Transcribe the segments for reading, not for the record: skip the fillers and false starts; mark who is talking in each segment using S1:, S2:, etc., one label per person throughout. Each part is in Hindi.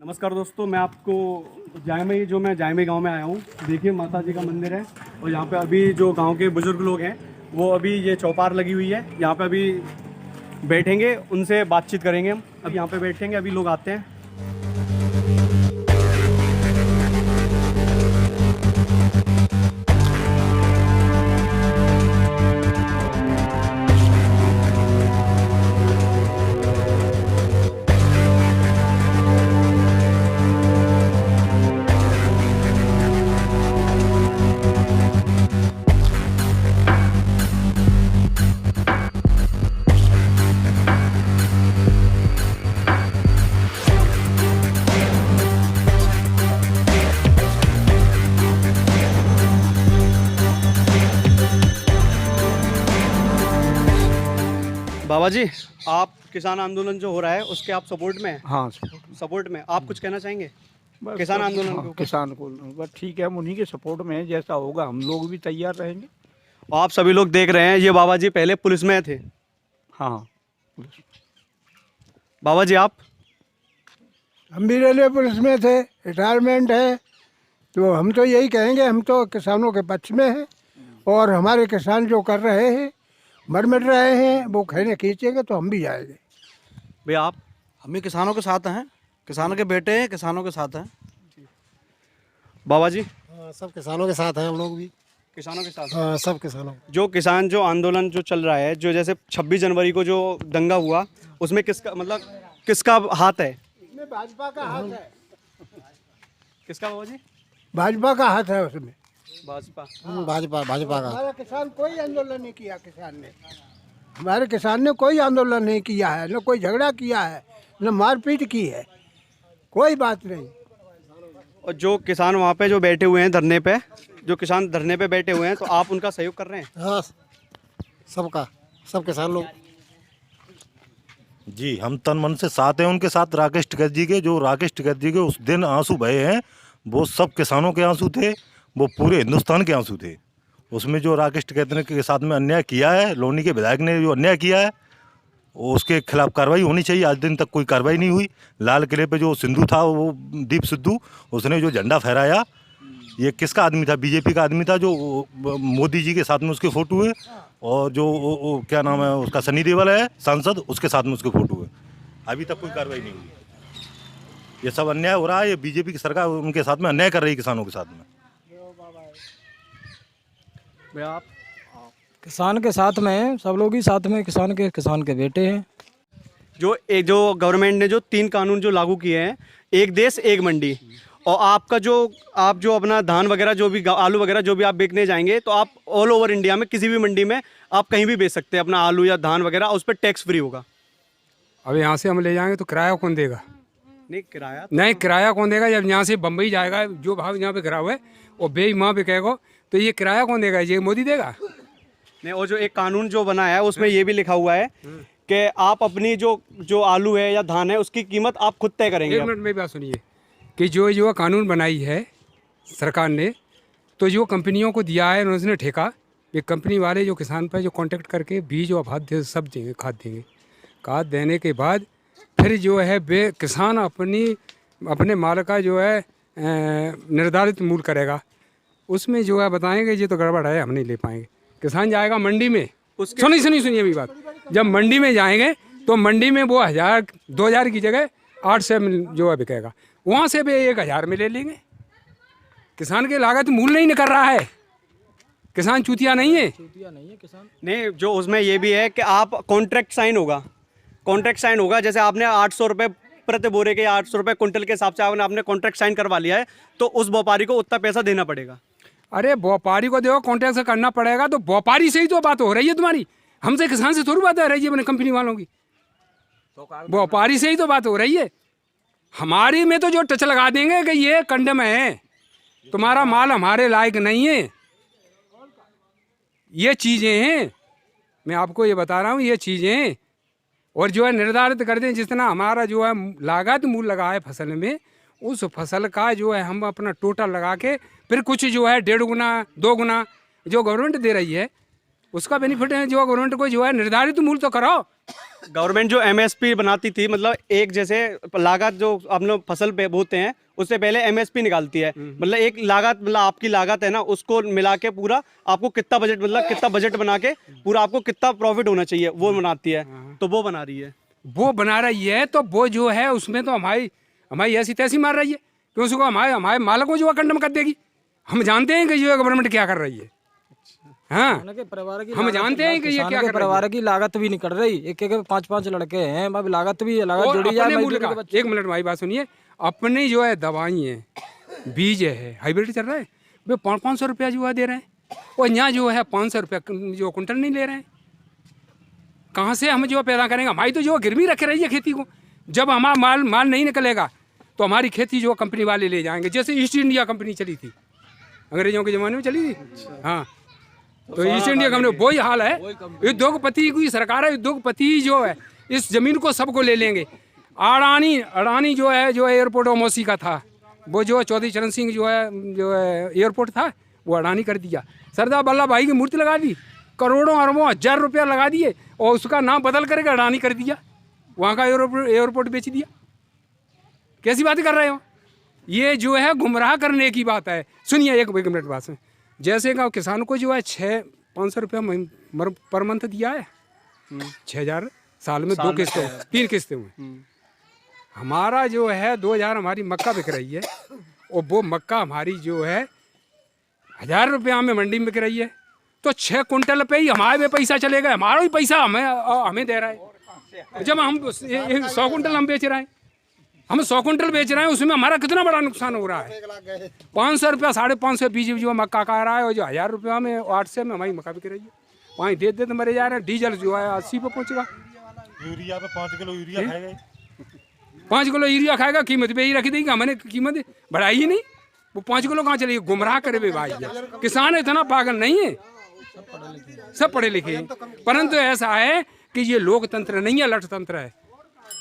S1: नमस्कार दोस्तों, मैं आपको मैं जायमे गांव में आया हूँ। देखिए माता जी का मंदिर है और यहाँ पे अभी जो गांव के बुजुर्ग लोग हैं वो अभी ये चौपार लगी हुई है, यहाँ पे अभी बैठेंगे, उनसे बातचीत करेंगे हम। अभी यहाँ पे बैठेंगे, अभी लोग आते हैं। बाबा जी, आप किसान आंदोलन जो हो रहा है उसके आप सपोर्ट में हैं?
S2: हाँ
S1: सपोर्ट में आप कुछ कहना चाहेंगे
S2: बस
S1: किसान
S2: सब-
S1: आंदोलन
S2: हाँ,
S1: के ऊपर?
S2: किसान को बस ठीक है, हम उन्हीं के सपोर्ट में हैं। जैसा होगा हम लोग भी तैयार रहेंगे।
S1: आप सभी लोग देख रहे हैं, ये बाबा जी पहले पुलिस में थे।
S2: हाँ
S1: बाबा जी आप?
S3: हम भी रेलवे पुलिस में थे, रिटायरमेंट है। तो हम तो यही कहेंगे, हम तो किसानों के पक्ष में हैं और हमारे किसान जो कर रहे हैं, मर मिट रहे हैं, वो कहने खींचेंगे तो हम भी जाएंगे।
S1: भैया आप?
S4: हम भी किसानों के साथ हैं, किसानों के बेटे हैं, किसानों के साथ हैं।
S1: बाबा जी?
S5: सब किसानों के साथ हैं हम लोग भी।
S1: किसानों के साथ?
S5: हाँ, सब किसानों।
S1: जो आंदोलन जो चल रहा है, जो जैसे 26 जनवरी को जो दंगा हुआ, उसमें किसका हाथ है?
S3: इसमें भाजपा का हाथ है।
S1: किसका बाबा जी?
S3: भाजपा का हाथ है उसमें।
S1: भाजपा।
S5: भाजपा का।
S3: हमारा किसान कोई आंदोलन नहीं किया, हमारे किसान ने कोई आंदोलन नहीं किया है, न कोई झगड़ा किया है, न मारपीट की है, कोई बात नहीं।
S1: और जो किसान वहाँ पे जो बैठे हुए हैं धरने पे, जो किसान धरने पे बैठे हुए हैं, तो आप उनका सहयोग कर रहे हैं?
S5: हाँ, सबका, सब किसान लोग।
S6: जी, हम तन मन से साथ हैं उनके साथ। राकेश टिकैत जी के उस दिन आंसू बहे हैं, वो सब किसानों के आंसू थे, वो पूरे हिंदुस्तान के आंसू थे। उसमें जो राकेश टिकैत ने के साथ में अन्याय किया है, लोनी के विधायक ने जो अन्याय किया है, उसके खिलाफ कार्रवाई होनी चाहिए। आज दिन तक कोई कार्रवाई नहीं हुई। लाल किले पे जो सिद्धू था, वो दीप सिद्धू, उसने जो झंडा फहराया, ये किसका आदमी था? बीजेपी का आदमी था, जो मोदी जी के साथ में उसके फोटो है। और जो वो क्या नाम है उसका, सनी देओल है सांसद, उसके साथ में उसके फोटो है। अभी तक कोई कार्रवाई नहीं हुई। ये सब अन्याय हो रहा है। ये बीजेपी की सरकार उनके साथ में अन्याय कर रही है, किसानों के साथ में।
S1: भैया आप?
S7: किसान के साथ में हैं, सब लोग ही साथ में, किसान के बेटे हैं।
S1: जो गवर्नमेंट ने जो 3 कानून जो लागू किए हैं, एक देश एक मंडी, और आप जो अपना धान वगैरह, जो भी आलू वगैरह जो भी आप बेचने जाएंगे, तो आप ऑल ओवर इंडिया में किसी भी मंडी में आप कहीं भी बेच सकते हैं अपना आलू या धान वगैरह, उस पर टैक्स फ्री होगा।
S8: अब यहाँ से हम ले जाएंगे तो किराया कौन देगा?
S1: नहीं, किराया
S8: नहीं, किराया कौन देगा? जब यहाँ से बम्बई जाएगा, जो भाव यहाँ पे किराया हुआ है और वहाँ पे कहेगा, तो ये किराया कौन देगा? ये मोदी देगा?
S1: नहीं। और जो एक कानून जो बनाया है उसमें ये भी लिखा हुआ है कि आप अपनी जो आलू है या धान है, उसकी कीमत आप खुद तय करेंगे।
S8: एक मिनट मेरी बात सुनिए कि जो कानून बनाई है सरकार ने, तो जो कंपनियों को दिया है उन्होंने ठेका, ये कंपनी वाले जो किसान पर जो कांटेक्ट करके बीज और खाद सब देंगे, खाद देंगे। खाद देने के बाद फिर जो है किसान अपने माल का जो है निर्धारित मूल्य करेगा। उसमें जो है बताएंगे ये तो गड़बड़ है, हम नहीं ले पाएंगे। किसान जाएगा मंडी में, सुनिए मेरी बात। जब मंडी में जाएंगे तो मंडी में वो 1000-2000 की जगह 800 में जो है बिकेगा, वहाँ से भी 1000 में ले लेंगे। किसान की लागत मूल्य नहीं कर रहा है। किसान चूतिया नहीं है
S7: किसान
S1: नहीं, जो उसमें ये भी है कि आप कॉन्ट्रैक्ट साइन होगा, जैसे आपने 800 रुपये प्रति बोरे के, 800 रुपये कुंटल के हिसाब से आपने कॉन्ट्रैक्ट साइन करवा लिया है, तो उस व्यापारी को उतना पैसा देना पड़ेगा।
S8: अरे व्यापारी को देखो कॉन्ट्रैक्ट से करना पड़ेगा, तो व्यापारी से ही तो बात हो रही है तुम्हारी, हमसे किसान से थोड़ी बात हो रही है अपने कंपनी वालों की। व्यापारी से ही तो बात हो रही है। हमारी में तो जो टच लगा देंगे कि ये कंडम है, तुम्हारा माल हमारे लायक नहीं है, ये चीज़ें हैं। मैं आपको ये बता रहा हूँ, ये चीज़ें। और जो है निर्धारित कर दें जितना हमारा जो है लागत मूल्य लगा है फसल में, उस फसल का जो है हम अपना टोटल लगा के फिर कुछ जो है 1.5 गुना 2 गुना जो गवर्नमेंट दे रही है उसका बेनिफिट है जो गवर्नमेंट को जो है निर्धारित मूल्य तो करो।
S1: गवर्नमेंट जो एमएसपी बनाती थी, मतलब एक जैसे लागत जो हम लोग फसल पे बोते हैं उससे पहले एमएसपी निकालती है, मतलब एक लागत, मतलब आपकी लागत है ना, उसको मिला के पूरा आपको कितना बजट, मतलब कितना बजट बना के पूरा आपको कितना प्रॉफिट होना चाहिए वो बनाती है। तो वो बना रही है,
S8: वो बना रही है, तो वो जो है उसमें तो हमारी ऐसी तैसी मार रही है कि उसको हमारे मालक को जो है कंडम कर देगी। हम जानते हैं कि जो है गवर्नमेंट क्या कर रही है। हाँ, हम जानते हैं कि ये क्या कर रही है।
S7: परिवार की लागत भी नहीं कर रही, एक 5-5 लड़के हैं, अब लागत
S8: और
S7: जोड़ी जाए
S8: अपने मूल्य
S7: मजदूरी
S8: का,
S7: के बच्चे।
S8: एक मिनट भाई बात सुनिए, अपनी जो है दवाई है, बीज है, हाइब्रिड चल रहा है, वे 500 रुपया जो है दे रहे हैं, और यहाँ जो है 500 रुपया जो कुंटल नहीं ले रहे हैं। कहाँ से हम जो पैदा करेंगे? हमारी तो जो गिरवी रख रही है खेती को, जब हमारा माल नहीं निकलेगा तो हमारी खेती जो कंपनी वाले ले जाएंगे। जैसे ईस्ट इंडिया कंपनी चली थी, अंग्रेजों के ज़माने में चली थी। हाँ, तो ईस्ट इंडिया कंपनी वही हाल है। उद्योगपति की सरकार है, उद्योगपति जो है इस जमीन को सबको ले लेंगे। अडानी जो है एयरपोर्ट मोसी का था, वो जो चौधरी चरण सिंह जो है एयरपोर्ट था वो अडानी कर दिया। सरदार वल्लभ भाई की मूर्ति लगा दी, करोड़ों अरबों हजार रुपया लगा दिए, और उसका नाम बदल करके अडानी कर दिया, वहाँ का एयरपोर्ट बेच दिया। कैसी बातें कर रहे हो? ये जो है गुमराह करने की बात है। सुनिए एक मिनट बात सुन। जैसे का किसान को जो है 500 रुपया पर मंथ दिया है, 6,000 साल में 2 किस्तें, 3 किस्तें हुई। हमारा जो है 2,000 हमारी मक्का बिक रही है, और वो मक्का हमारी जो है 1,000 रुपया में मंडी में बिक रही है, तो 6 कुंटल पे ही हमारे भी पैसा चलेगा, हमारा भी पैसा हमें दे रहा है। जब हम 100 कुंटल हम बेच रहे हैं, हम 100 कुंटल बेच रहे हैं, उसमें हमारा कितना बड़ा नुकसान हो रहा है। 500 रुपया 550 बीज जो मक्का का रहा है, और जो 1,000 रुपया में 800 में हमारी मक्का बिक रही है, वहीं दे तो मरे जा रहे हैं। डीजल जो है 80 पे पहुँचेगा।
S6: यूरिया पे 5 किलो यूरिया खाएगा,
S8: 5 किलो यूरिया खाएगा, कीमत पे ही रख देगी। हमने कीमत बढ़ाई ही नहीं, वो 5 किलो कहाँ चलेगी? गुमराह करे बे भाई। किसान इतना पागल नहीं है, सब पढ़े लिखे हैं, परंतु ऐसा है कि ये लोकतंत्र नहीं है, लठतंत्र है।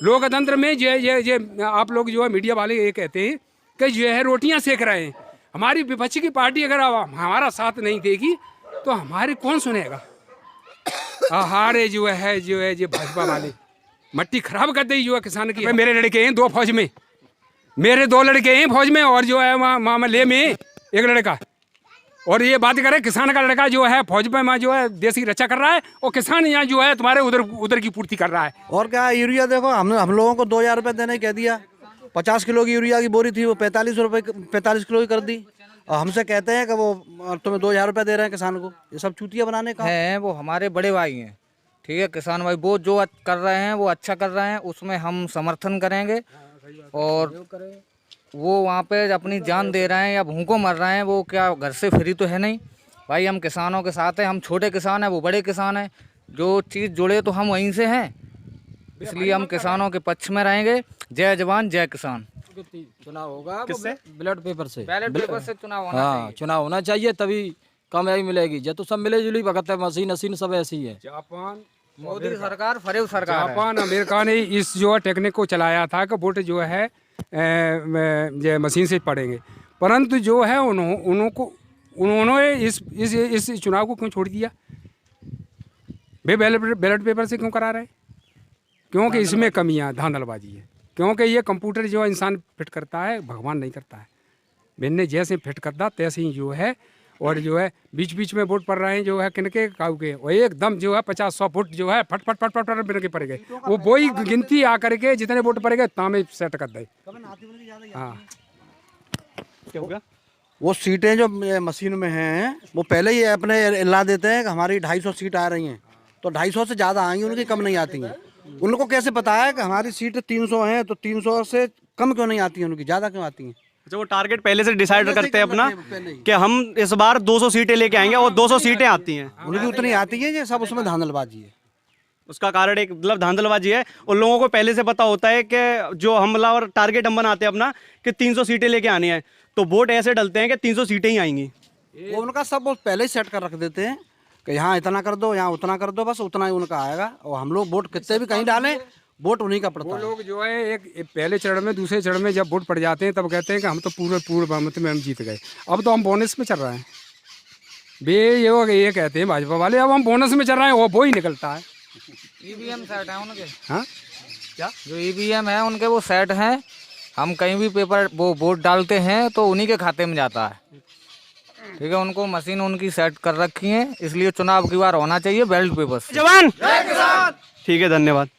S8: लोकतंत्र में ये आप लोग जो है मीडिया वाले ये कहते हैं कि जो है रोटियां सेक रहे हैं। हमारी विपक्ष की पार्टी अगर हमारा साथ नहीं देगी तो हमारे कौन सुनेगा? हमारे जो है ये भाजपा वाले मट्टी खराब कर दी जो है किसान की। मेरे लड़के हैं 2 फौज में, मेरे 2 लड़के हैं फौज में, और जो है वहाँ ले में एक लड़का, और ये बात करे किसान का लड़का जो है फौज में जो है देश की रक्षा कर रहा है, और किसान यहाँ जो है तुम्हारे उधर की पूर्ति कर रहा है।
S4: और क्या यूरिया देखो, हम लोगों को 2,000 रुपये देने कह दिया। 50 किलो की यूरिया की बोरी थी, वो 45 किलो की कर दी, और हमसे कहते हैं कि वो तुम्हें 2,000 रुपये दे रहे हैं किसान को। ये सब चूतिया बनाने का
S9: है। वो हमारे बड़े भाई हैं, ठीक है, किसान भाई, वो जो कर रहे हैं वो अच्छा कर रहे हैं, उसमें हम समर्थन करेंगे। और वो वहाँ पे अपनी जान दे रहे हैं या भूखों मर रहे हैं, वो क्या घर से फ्री तो है नहीं भाई। हम किसानों के साथ हैं, हम छोटे किसान हैं, वो बड़े किसान हैं, जो चीज़ जुड़े तो हम वहीं से हैं, इसलिए हम किसानों के पक्ष में रहेंगे। जय जवान जय किसान।
S7: चुनाव होगा
S1: किससे?
S7: बैलेट पेपर से,
S9: बैलेट पेपर से चुनाव होना
S7: हाँ
S9: चाहिए।
S7: चुनाव होना चाहिए, तभी कामयाबी मिलेगी। जब तो सब मिले जुली भगत है, मशीन सब ऐसी है।
S8: जापान,
S9: मोदी सरकार फरेब सरकार है।
S8: जापान अमेरिका ने इस जो है टेक्निक को चलाया था कि वोट जो है जो मशीन से पड़ेंगे, परंतु जो है उन्होंने इस चुनाव को क्यों छोड़ दिया? वे बैलेट पेपर से क्यों करा रहे? क्योंकि इसमें कमियां, धांधलबाजी है। क्योंकि ये कंप्यूटर जो इंसान फिट करता है, भगवान नहीं करता है। मैंने जैसे फिट करता तैसे ही जो है, और जो है बीच बीच में वोट पड़ रहे हैं जो है किनके काऊ के, और एकदम जो है 50-100 वोट जो है फट फट फट फट फट बिन के पड़ गए। वो वही गिनती आ करके जितने वोट पड़ गए तामे सेट कर दे। हाँ,
S1: क्या होगा?
S4: वो सीटें जो मशीन में हैं वो पहले ही अपने ला देते हैं कि हमारी 250 सीट आ रही हैं, तो 250 से ज़्यादा आएंगी, उनकी कम नहीं आती हैं। उनको कैसे पता है कि हमारी सीट 300 हैं, तो 300 से कम क्यों नहीं आती हैं, उनकी ज़्यादा क्यों आती हैं?
S1: अच्छा, वो टारगेट पहले से डिसाइड
S4: पहले से
S1: करते हैं
S4: कर
S1: अपना
S4: लेते हैं पहले ही।
S1: कि हम इस बार 200 सीटें लेके आएंगे, और 200 सीटें आती हैं।
S4: उनकी उतनी आती है, ये सब उसमें धांधलबाजी है।
S1: उसका कारण एक मतलब धांधलबाजी है। उन लोगों को पहले से पता होता है कि जो हमला और टारगेट हम बनाते हैं अपना कि 300 सीटें लेके आनी है, तो वोट ऐसे डलते हैं कि 300 सीटें ही आएंगी।
S4: वो उनका सब वो पहले ही सेट कर रख देते हैं कि यहाँ इतना कर दो, यहाँ उतना कर दो, बस उतना ही उनका आएगा। और हम लोग वोट कितने भी कहीं डालें, वोट उन्हीं का पड़ता
S8: वो
S4: है।
S8: लोग जो है एक पहले चरण में, दूसरे चरण में जब वोट पड़ जाते हैं तब कहते हैं कि हम तो पूरे बहुमत में हम जीत गए। अब तो हम बोनस में चल रहे हैं, वे ये कहते हैं भाजपा वाले अब हम बोनस में चल रहे हैं, वो ही निकलता है।
S9: ईवीएम सेट है उनके।
S8: हाँ क्या
S9: जो ईवीएम है उनके वो सेट हैं, हम कहीं भी पेपर वो वोट डालते हैं तो उन्हीं के खाते में जाता है। ठीक है, उनको मशीन उनकी सेट कर रखी है, इसलिए चुनाव की बार होना चाहिए बैलेट पेपर से।
S1: जवान ठीक है, धन्यवाद।